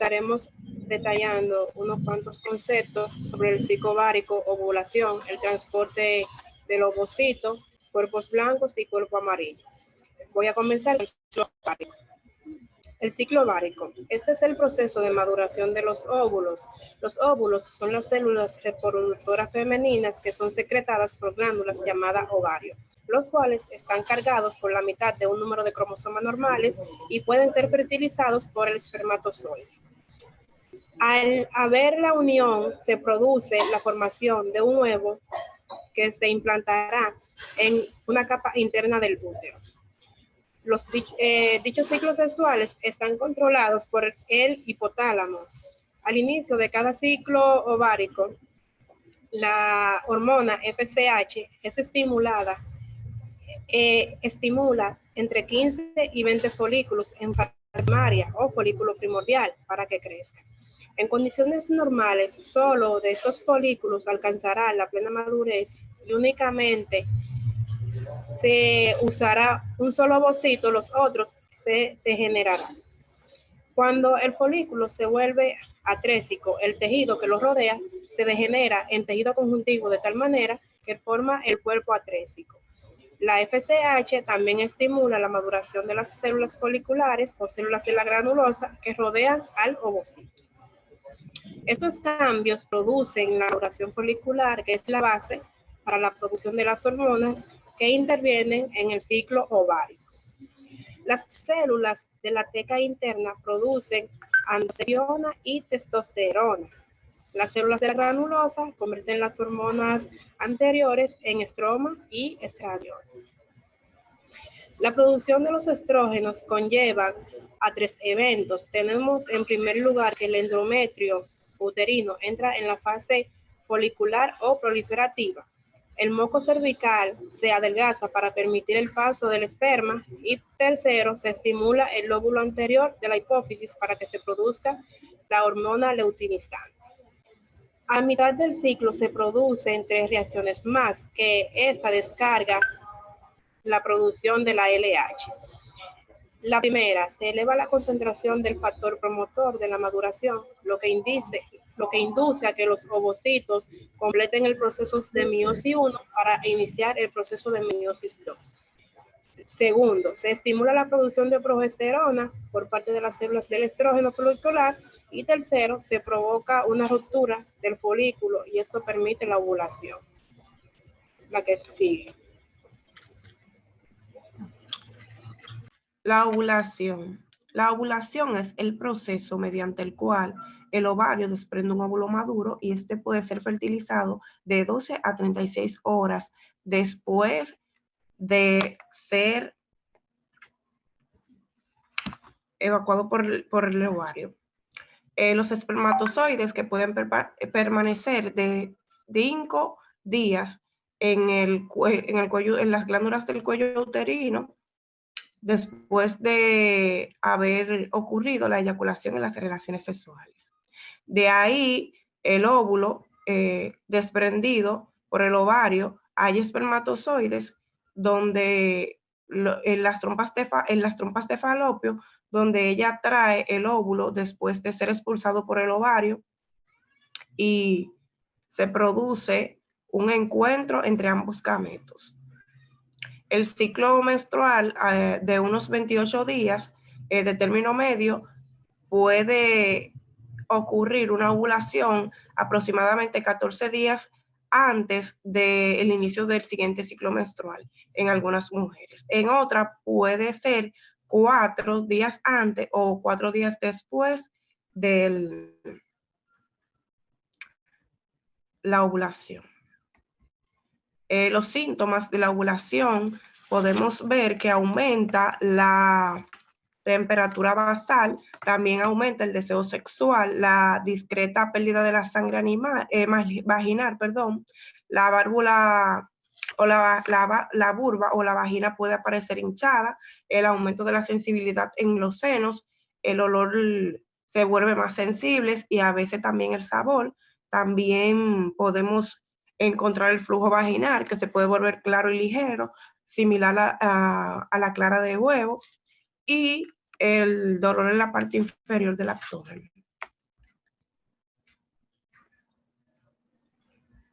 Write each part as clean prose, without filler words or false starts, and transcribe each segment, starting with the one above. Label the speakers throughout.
Speaker 1: estaremos detallando unos cuantos conceptos sobre el ciclo ovárico, ovulación, el transporte del ovocito, cuerpos blancos y cuerpo amarillo. Voy a comenzar con el ciclo ovárico. El ciclo ovárico. Este es el proceso de maduración de los óvulos. Los óvulos son las células reproductoras femeninas que son secretadas por glándulas llamadas ovario, los cuales están cargados con la mitad de un número de cromosomas normales y pueden ser fertilizados por el espermatozoide. Al haber la unión, se produce la formación de un huevo que se implantará en una capa interna del útero. Dichos ciclos sexuales están controlados por el hipotálamo. Al inicio de cada ciclo ovárico, la hormona FSH es estimula entre 15 y 20 folículos en fase primaria o folículo primordial para que crezca. En condiciones normales, solo de estos folículos alcanzará la plena madurez y únicamente se usará un solo ovocito, los otros se degenerarán. Cuando el folículo se vuelve atrésico, el tejido que lo rodea se degenera en tejido conjuntivo de tal manera que forma el cuerpo atrésico. La FSH también estimula la maduración de las células foliculares o células de la granulosa que rodean al ovocito. Estos cambios producen la maduración folicular, que es la base para la producción de las hormonas que intervienen en el ciclo ovárico. Las células de la teca interna producen androstenediona y testosterona. Las células de la granulosa convierten las hormonas anteriores en estroma y estradiol. La producción de los estrógenos conlleva a 3 eventos. Tenemos en primer lugar que el endometrio uterino entra en la fase folicular o proliferativa. El moco cervical se adelgaza para permitir el paso del esperma y tercero, se estimula el lóbulo anterior de la hipófisis para que se produzca la hormona luteinizante. A mitad del ciclo se producen 3 reacciones más que esta descarga la producción de la LH. La primera, se eleva la concentración del factor promotor de la maduración, lo que induce a que los ovocitos completen el proceso de meiosis 1 para iniciar el proceso de meiosis 2. Segundo, se estimula la producción de progesterona por parte de las células del estrógeno folicular. Y tercero, se provoca una ruptura del folículo y esto permite la ovulación. La que sigue.
Speaker 2: La ovulación. La ovulación es el proceso mediante el cual el ovario desprende un óvulo maduro y este puede ser fertilizado de 12 a 36 horas después de ser evacuado por el ovario. Los espermatozoides que pueden permanecer de 5 días en las glándulas del cuello uterino después de haber ocurrido la eyaculación en las relaciones sexuales. De ahí, el óvulo desprendido por el ovario, hay espermatozoides donde en las trompas de falopio, donde ella trae el óvulo después de ser expulsado por el ovario y se produce un encuentro entre ambos gametos. El ciclo menstrual de unos 28 días de término medio puede ocurrir una ovulación aproximadamente 14 días antes del inicio del siguiente ciclo menstrual en algunas mujeres. En otras puede ser 4 días antes o 4 días después de la ovulación. Los síntomas de la ovulación, podemos ver que aumenta la temperatura basal, también aumenta el deseo sexual, la discreta pérdida de la sangre vaginal, la válvula o la vulva o la vagina puede aparecer hinchada, el aumento de la sensibilidad en los senos, el olor se vuelve más sensible y a veces también el sabor. También podemos encontrar el flujo vaginal que se puede volver claro y ligero, similar a la clara de huevo, y el dolor en la parte inferior del abdomen.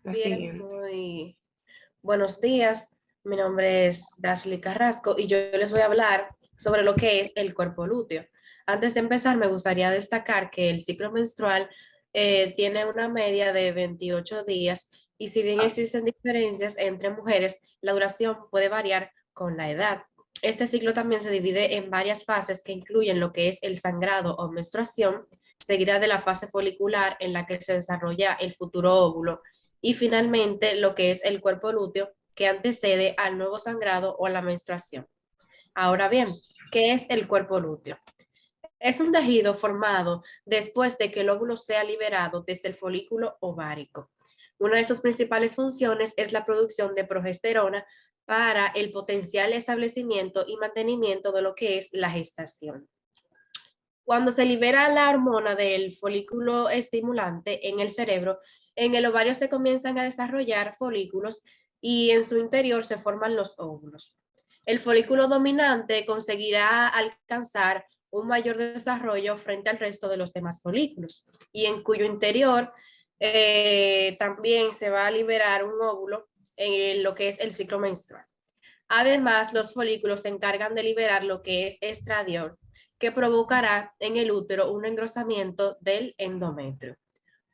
Speaker 2: La
Speaker 3: Bien,
Speaker 2: siguiente.
Speaker 3: muy buenos días. Mi nombre es Dashley Carrasco y yo les voy a hablar sobre lo que es el cuerpo lúteo. Antes de empezar, me gustaría destacar que el ciclo menstrual tiene una media de 28 días y si bien existen diferencias entre mujeres, la duración puede variar con la edad. Este ciclo también se divide en varias fases que incluyen lo que es el sangrado o menstruación, seguida de la fase folicular en la que se desarrolla el futuro óvulo y finalmente lo que es el cuerpo lúteo que antecede al nuevo sangrado o a la menstruación. Ahora bien, ¿qué es el cuerpo lúteo? Es un tejido formado después de que el óvulo sea liberado desde el folículo ovárico. Una de sus principales funciones es la producción de progesterona para el potencial establecimiento y mantenimiento de lo que es la gestación. Cuando se libera la hormona del folículo estimulante en el cerebro, en el ovario se comienzan a desarrollar folículos y en su interior se forman los óvulos. El folículo dominante conseguirá alcanzar un mayor desarrollo frente al resto de los demás folículos y en cuyo interior también se va a liberar un óvulo en lo que es el ciclo menstrual. Además, los folículos se encargan de liberar lo que es estradiol, que provocará en el útero un engrosamiento del endometrio.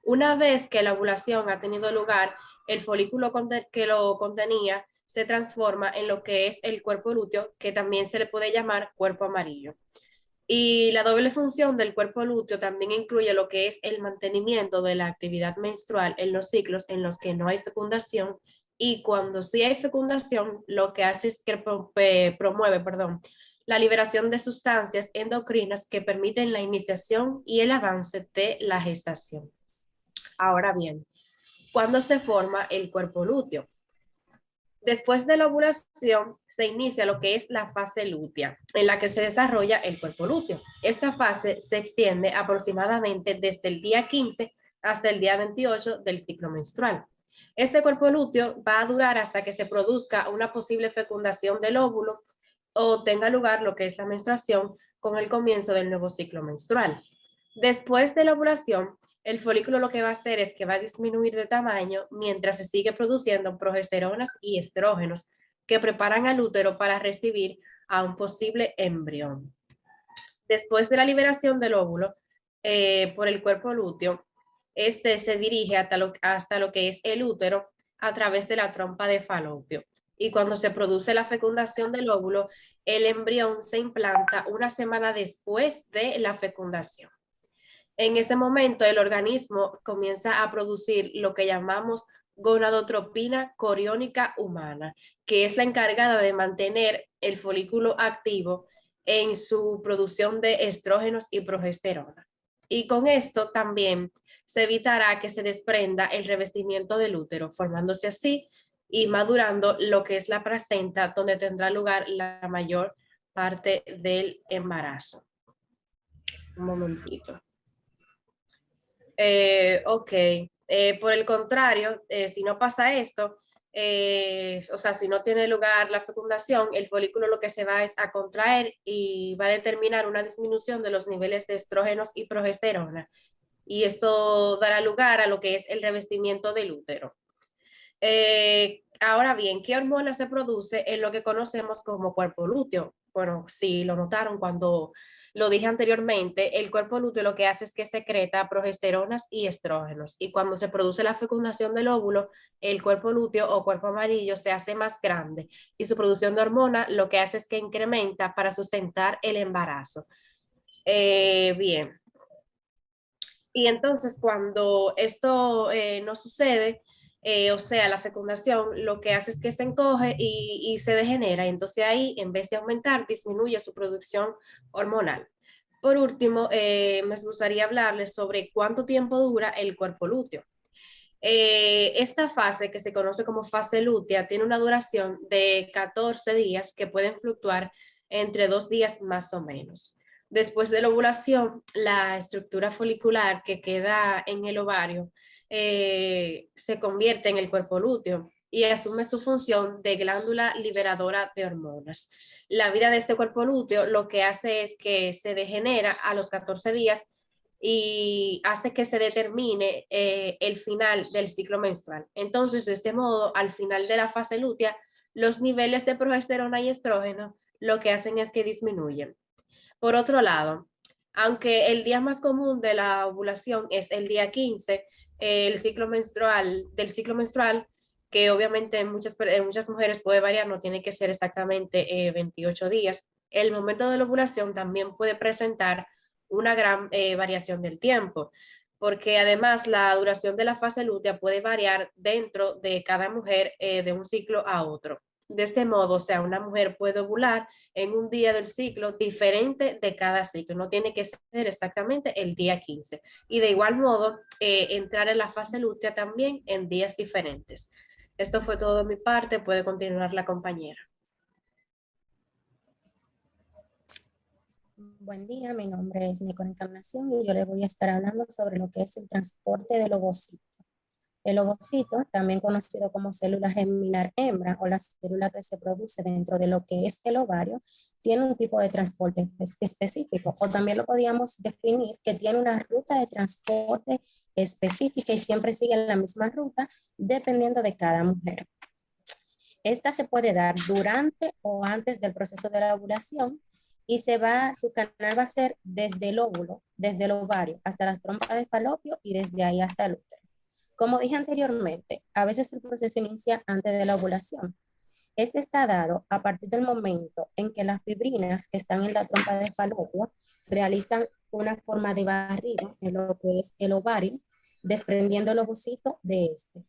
Speaker 3: Una vez que la ovulación ha tenido lugar, el folículo que lo contenía se transforma en lo que es el cuerpo lúteo, que también se le puede llamar cuerpo amarillo. Y la doble función del cuerpo lúteo también incluye lo que es el mantenimiento de la actividad menstrual en los ciclos en los que no hay fecundación y cuando sí hay fecundación, lo que hace es que promueve, la liberación de sustancias endocrinas que permiten la iniciación y el avance de la gestación. Ahora bien, ¿cuándo se forma el cuerpo lúteo? Después de la ovulación se inicia lo que es la fase lútea, en la que se desarrolla el cuerpo lúteo. Esta fase se extiende aproximadamente desde el día 15 hasta el día 28 del ciclo menstrual. Este cuerpo lúteo va a durar hasta que se produzca una posible fecundación del óvulo o tenga lugar lo que es la menstruación con el comienzo del nuevo ciclo menstrual. Después de la ovulación, el folículo lo que va a hacer es que va a disminuir de tamaño mientras se sigue produciendo progesteronas y estrógenos que preparan al útero para recibir a un posible embrión. Después de la liberación del óvulo por el cuerpo lúteo, este se dirige hasta lo que es el útero a través de la trompa de falopio. Y cuando se produce la fecundación del óvulo, el embrión se implanta una semana después de la fecundación. En ese momento el organismo comienza a producir lo que llamamos gonadotropina coriónica humana, que es la encargada de mantener el folículo activo en su producción de estrógenos y progesterona. Y con esto también se evitará que se desprenda el revestimiento del útero, formándose así y madurando lo que es la placenta, donde tendrá lugar la mayor parte del embarazo. Un momentito. Ok, por el contrario, si no pasa esto, o sea, si no tiene lugar la fecundación, el folículo lo que se va es a contraer y va a determinar una disminución de los niveles de estrógenos y progesterona. Y esto dará lugar a lo que es el revestimiento del útero. Ahora bien, ¿qué hormona se produce en lo que conocemos como cuerpo lúteo? Bueno, si lo notaron cuando lo dije anteriormente, el cuerpo lúteo lo que hace es que secreta progesteronas y estrógenos. Y cuando se produce la fecundación del óvulo, el cuerpo lúteo o cuerpo amarillo se hace más grande y su producción de hormona lo que hace es que incrementa para sustentar el embarazo. Bien. Y entonces cuando esto no sucede, o sea, la fecundación lo que hace es que se encoge y se degenera. Entonces ahí, en vez de aumentar, disminuye su producción hormonal. Por último, me gustaría hablarles sobre cuánto tiempo dura el cuerpo lúteo. Esta fase, que se conoce como fase lútea, tiene una duración de 14 días que pueden fluctuar entre 2 días más o menos. Después de la ovulación, la estructura folicular que queda en el ovario se convierte en el cuerpo lúteo y asume su función de glándula liberadora de hormonas. La vida de este cuerpo lúteo lo que hace es que se degenera a los 14 días y hace que se determine el final del ciclo menstrual. Entonces, de este modo, al final de la fase lútea, los niveles de progesterona y estrógeno lo que hacen es que disminuyen. Por otro lado, aunque el día más común de la ovulación es el día 15, del ciclo menstrual, que obviamente en muchas mujeres puede variar, no tiene que ser exactamente 28 días, el momento de la ovulación también puede presentar una gran variación del tiempo, porque además la duración de la fase lútea puede variar dentro de cada mujer de un ciclo a otro. De este modo, o sea, una mujer puede ovular en un día del ciclo diferente de cada ciclo, no tiene que ser exactamente el día 15. Y de igual modo, entrar en la fase lútea también en días diferentes. Esto fue todo de mi parte, puede continuar la compañera.
Speaker 4: Buen día, mi nombre es Nicole Encarnación y yo les voy a estar hablando sobre lo que es el transporte del ovocito. El ovocito, también conocido como célula germinal hembra o la célula que se produce dentro de lo que es el ovario, tiene un tipo de transporte específico, o también lo podríamos definir que tiene una ruta de transporte específica y siempre sigue la misma ruta dependiendo de cada mujer. Esta se puede dar durante o antes del proceso de la ovulación y su canal va a ser desde el óvulo, desde el ovario hasta las trompas de falopio y desde ahí hasta el útero. Como dije anteriormente, a veces el proceso inicia antes de la ovulación. Este está dado a partir del momento en que las fibrinas que están en la trompa de falopio realizan una forma de barrido en lo que es el ovario, desprendiendo el ovocito de este.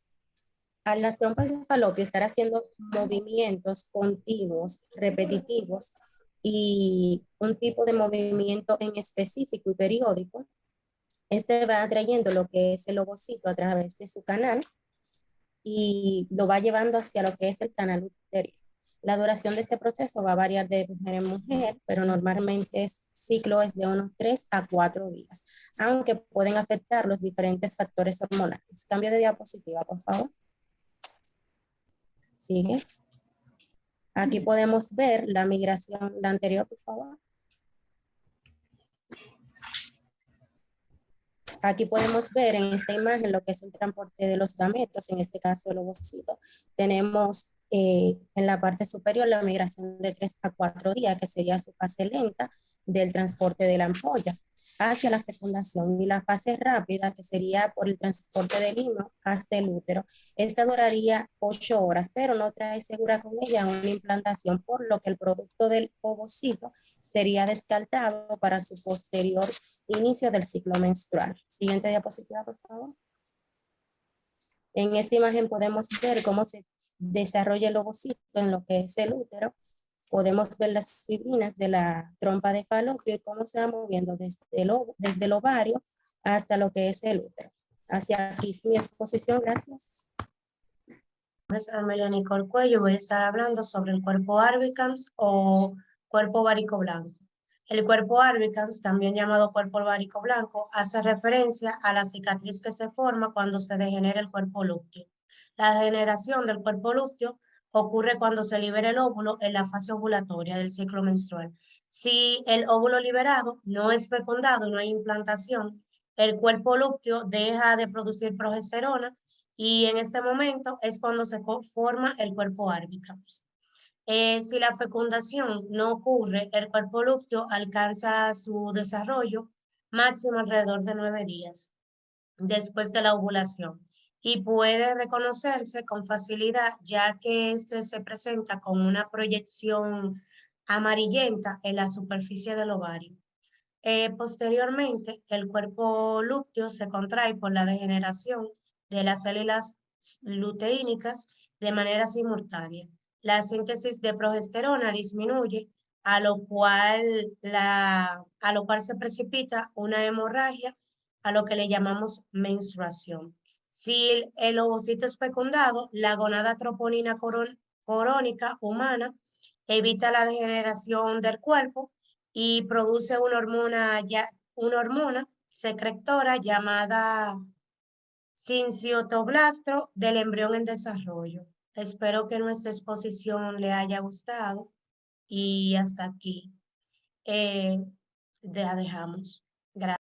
Speaker 4: A las trompas de falopio estar haciendo movimientos continuos, repetitivos y un tipo de movimiento en específico y periódico, este va atrayendo lo que es el ovocito a través de su canal y lo va llevando hacia lo que es el canal uterino. La duración de este proceso va a variar de mujer en mujer, pero normalmente el ciclo es de unos 3 a 4 días, aunque pueden afectar los diferentes factores hormonales. Cambio de diapositiva, por favor. Sigue. Aquí podemos ver la migración, la anterior, por favor. Aquí podemos ver en esta imagen lo que es el transporte de los gametos, en este caso el ovocito. Tenemos en la parte superior la migración de 3 a 4 días, que sería su fase lenta del transporte de la ampolla hacia la fecundación, y la fase rápida, que sería por el transporte del himo hasta el útero. Esta duraría 8 horas, pero no trae segura con ella una implantación, por lo que el producto del ovocito sería descartado para su posterior inicio del ciclo menstrual. Siguiente diapositiva, por favor. En esta imagen podemos ver cómo se desarrolla el ovocito en lo que es el útero. Podemos ver las fibrinas de la trompa de falopio y cómo se va moviendo desde el ovario hasta lo que es el útero. Hacia aquí es mi exposición, gracias.
Speaker 5: Mi nombre es Amelia Nicole Cuello, voy a estar hablando sobre el cuerpo albicans o cuerpo ovárico blanco. El cuerpo albicans, también llamado cuerpo ovárico blanco, hace referencia a la cicatriz que se forma cuando se degenera el cuerpo lúteo. La degeneración del cuerpo lúteo ocurre cuando se libera el óvulo en la fase ovulatoria del ciclo menstrual. Si el óvulo liberado no es fecundado y no hay implantación, el cuerpo lúteo deja de producir progesterona y en este momento es cuando se forma el cuerpo albicans. Si la fecundación no ocurre, el cuerpo lúteo alcanza su desarrollo máximo alrededor de 9 días después de la ovulación y puede reconocerse con facilidad, ya que este se presenta con una proyección amarillenta en la superficie del ovario. Posteriormente, el cuerpo lúteo se contrae por la degeneración de las células luteínicas de manera simultánea. La síntesis de progesterona disminuye, a lo cual se precipita una hemorragia, a lo que le llamamos menstruación. Si el ovocito es fecundado, la gonada troponina corónica humana evita la degeneración del cuerpo y produce una hormona secretora llamada sincitoblastro del embrión en desarrollo. Espero que nuestra exposición le haya gustado y hasta aquí la dejamos. Gracias.